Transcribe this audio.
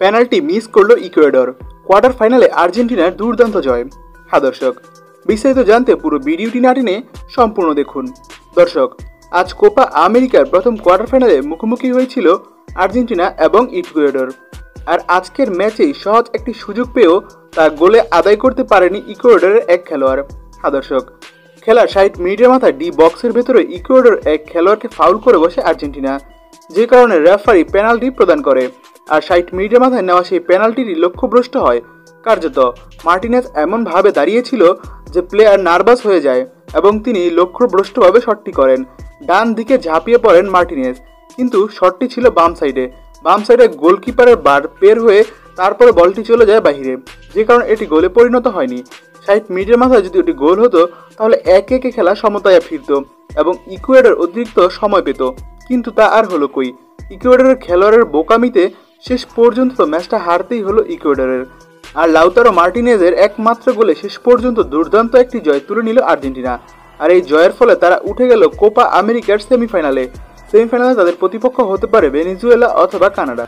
Penalty miss করল Ecuador. Quarter ফাইনালে আর্জেন্টিনার দুর্দান্ত জয়। হ্যাঁ দর্শক, বিস্তারিত জানতে পুরো ভিডিওটি না টেনে সম্পূর্ণ দেখুন। দর্শক, আজ কোপা আমেরিকার প্রথম কোয়ার্টার ফাইনালে মুখোমুখি হয়েছিল আর্জেন্টিনা এবং ইকুয়েডর। আর আজকের ম্যাচেই সহজ একটি সুযোগ পেয়েও তা গোলে আদায় করতে পারেনি ইকুয়েডরের এক খেলোয়াড়। হ্যাঁ দর্শক, খেলার 60 মিনিটের মাথায় ডি বক্সের ভেতরে ইকুয়েডর এক খেলোয়াড়কে ফাউল করে বসে আর্জেন্টিনা, যে কারণে রেফারি পেনাল্টি প্রদান করে। আর 60 মিনিটের মাথায় নেওয়া সেই পেনাল্টিটি লক্ষ্যভ্রষ্ট হয়। কার্যত মার্টিনেজ এমনভাবে দাঁড়িয়েছিল যে প্লেয়ার নার্ভাস হয়ে যায় এবং তিনি লক্ষ্যভ্রষ্টভাবে শটটি করেন। ডান দিকে ঝাঁপিয়ে পড়েন মার্টিনেজ, কিন্তু শটটি ছিল বাম সাইডে গোলকিপারের বার পের হয়ে তারপরে বলটি চলে যায় বাহিরে, যে কারণে এটি গোলে পরিণত হয়নি। 60 মিনিটের মাথায় যদি ওটি গোল হতো তাহলে 1-1 খেলা সমতায় ফিরত এবং ইকুয়েডর অতিরিক্ত সময় পেত, কিন্তু তা আর হলো কই। ইকুয়েডরের খেলোয়াড়ের বোকামিতে শেষ পর্যন্ত ম্যাচটা হারতেই হলো ইকুয়েডরের। আর লাউতারো মার্টিনেজের একমাত্র গোলে শেষ পর্যন্ত দুর্দান্ত একটি জয় তুলে নিল আর্জেন্টিনা। আর এই জয়ের ফলে তারা উঠে গেল কোপা আমেরিকার সেমিফাইনালে তাদের প্রতিপক্ষ হতে পারে ভেনেজুয়েলা অথবা কানাডা।